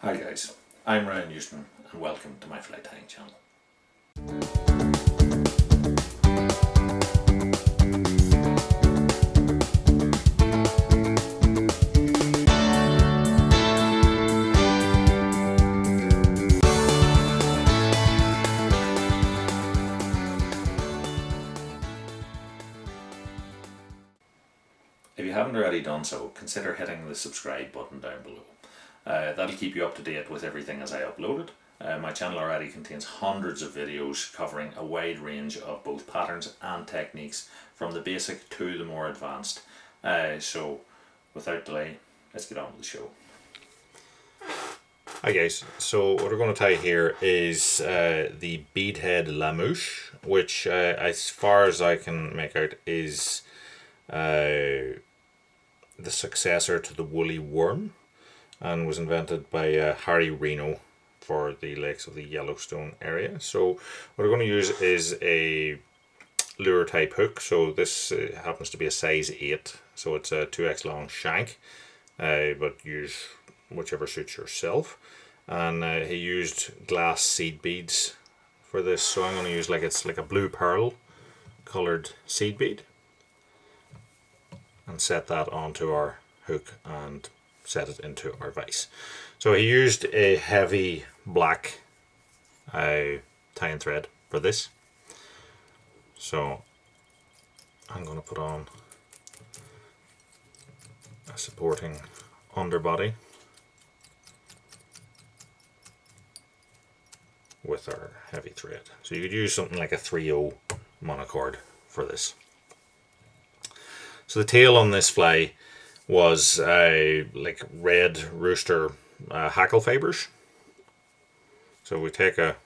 Hi guys, I'm Ryan Houston and welcome to my fly tying channel. If you haven't already done so, consider hitting the subscribe button down below. That'll keep you up to date with everything as I upload it. My channel already contains hundreds of videos covering a wide range of both patterns and techniques, from the basic to the more advanced. So without delay, let's get on with the show. Hi guys, so what we're going to tie here is the Beadhead Mouche, which as far as I can make out is the successor to the woolly worm, and was invented by Harry Reno for the lakes of the Yellowstone area. So what we're going to use is a lure type hook. So this happens to be a size 8, so it's a 2x long shank, but use whichever suits yourself. And he used glass seed beads for this, so I'm going to use it's like a blue pearl coloured seed bead, and set that onto our hook and set it into our vise. So he used a heavy black tying thread for this. So I'm going to put on a supporting underbody with our heavy thread. So you could use something like a 3/0 monocord for this. So the tail on this fly was like red rooster hackle fibers. So we take a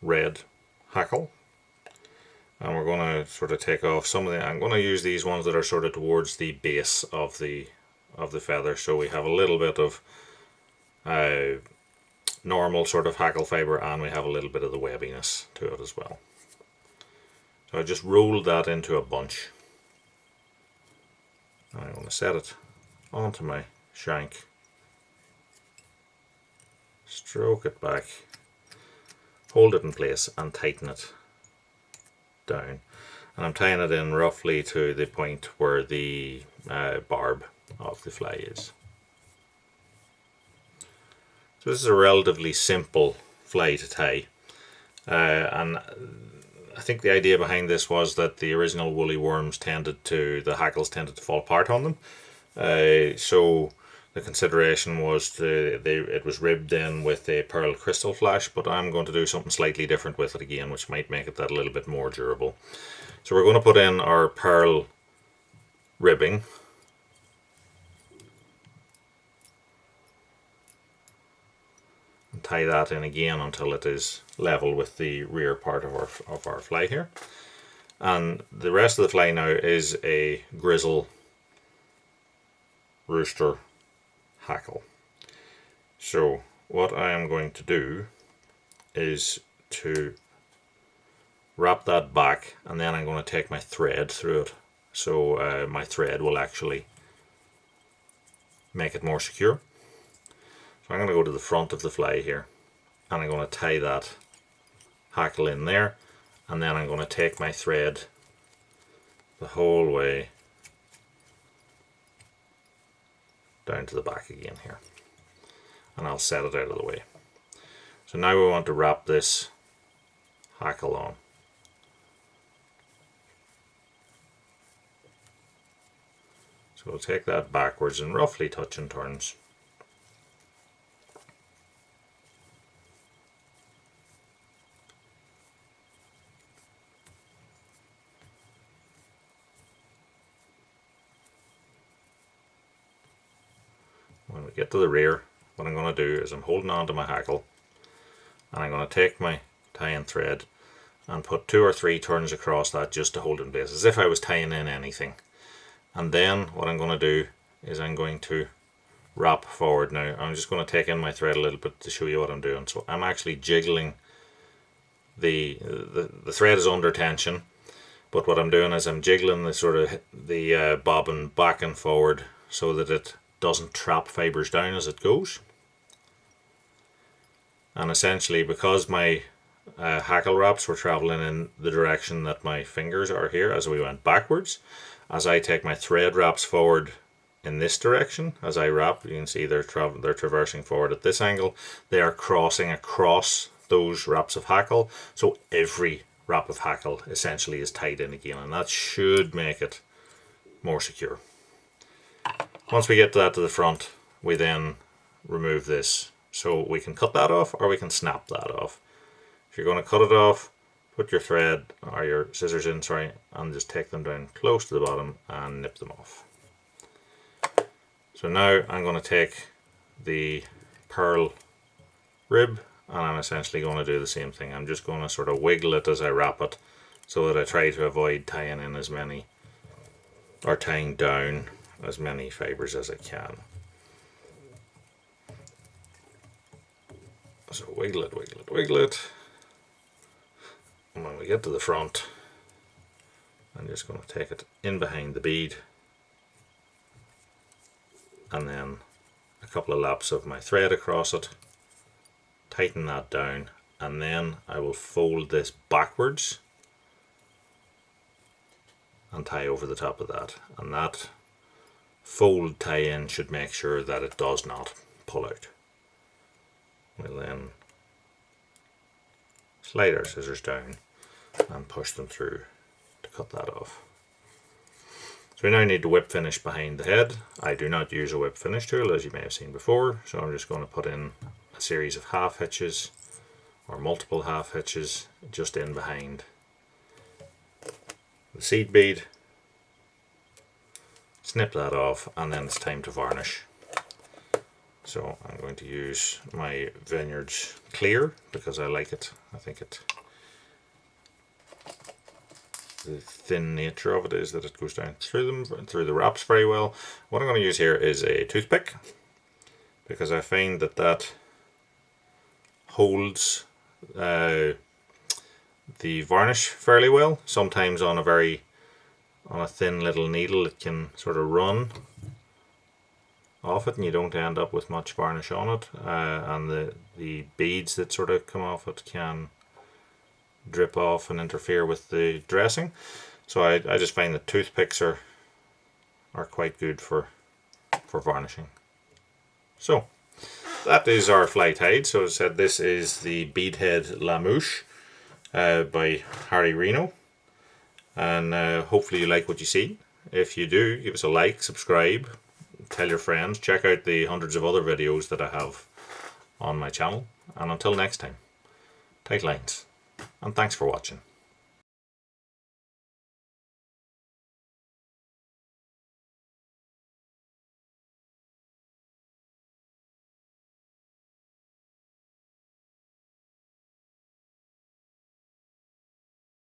red hackle and we're going to sort of take off some of the, I'm going to use these ones that are sort of towards the base of the feather, so we have a little bit of normal sort of hackle fiber, and we have a little bit of the webbiness to it as well. So I just rolled that into a bunch. I'm going to set it onto my shank, stroke it back, hold it in place and tighten it down. And I'm tying it in roughly to the point where the barb of the fly is. So this is a relatively simple fly to tie, and I think the idea behind this was that the original woolly worms the hackles tended to fall apart on them. So the consideration was it was ribbed in with a pearl crystal flash, but I'm going to do something slightly different with it again, which might make it that a little bit more durable. So we're going to put in our pearl ribbing. And tie that in again until it is level with the rear part of our fly here. And the rest of the fly now is a grizzle rooster hackle. So what I am going to do is to wrap that back, and then I'm going to take my thread through it, so my thread will actually make it more secure. So I'm going to go to the front of the fly here, and I'm going to tie that hackle in there, and then I'm going to take my thread the whole way down to the back again here, and I'll set it out of the way. So now we want to wrap this hackle on. So we'll take that backwards and roughly touch and turns. When we get to the rear, what I'm going to do is I'm holding on to my hackle, and I'm going to take my tying thread and put 2 or 3 turns across that just to hold it in place, as if I was tying in anything. And then what I'm going to do is I'm going to wrap forward. Now I'm just going to take in my thread a little bit to show you what I'm doing. So I'm actually jiggling the thread is under tension, but what I'm doing is I'm jiggling the bobbin back and forward so that it doesn't trap fibres down as it goes. And essentially, because my hackle wraps were travelling in the direction that my fingers are here as we went backwards, as I take my thread wraps forward in this direction, as I wrap, you can see they're traversing forward at this angle. They are crossing across those wraps of hackle, so every wrap of hackle essentially is tied in again, and that should make it more secure. Once we get that to the front, we then remove this. So we can cut that off or we can snap that off. If you're going to cut it off, put your thread or your scissors in, and just take them down close to the bottom and nip them off. So now I'm going to take the pearl rib and I'm essentially going to do the same thing. I'm just going to sort of wiggle it as I wrap it so that I try to avoid tying in as many, or tying down as many fibres as I can. So wiggle it, wiggle it, wiggle it. And when we get to the front, I'm just going to take it in behind the bead and then a couple of laps of my thread across it, tighten that down, and then I will fold this backwards and tie over the top of that. And that fold tie-in should make sure that it does not pull out. We'll then slide our scissors down and push them through to cut that off. So we now need to whip finish behind the head. I do not use a whip finish tool, as you may have seen before, so I'm just going to put in a series of half hitches or multiple half hitches just in behind the seed bead. Snip that off, and then it's time to varnish. So I'm going to use my Vineyards Clear because I like it. I think the thin nature of it is that it goes down through them and through the wraps very well. What I'm going to use here is a toothpick because I find that holds the varnish fairly well. Sometimes on a thin little needle it can sort of run off it and you don't end up with much varnish on it, and the beads that sort of come off it can drip off and interfere with the dressing. So I just find that toothpicks are quite good for varnishing. So that is our fly tied. So as I said, this is the Beadhead Mouche by Harry Reno, and hopefully you like what you see. If you do, give us a like, subscribe, tell your friends, check out the hundreds of other videos that I have on my channel, and until next time, tight lines, and thanks for watching.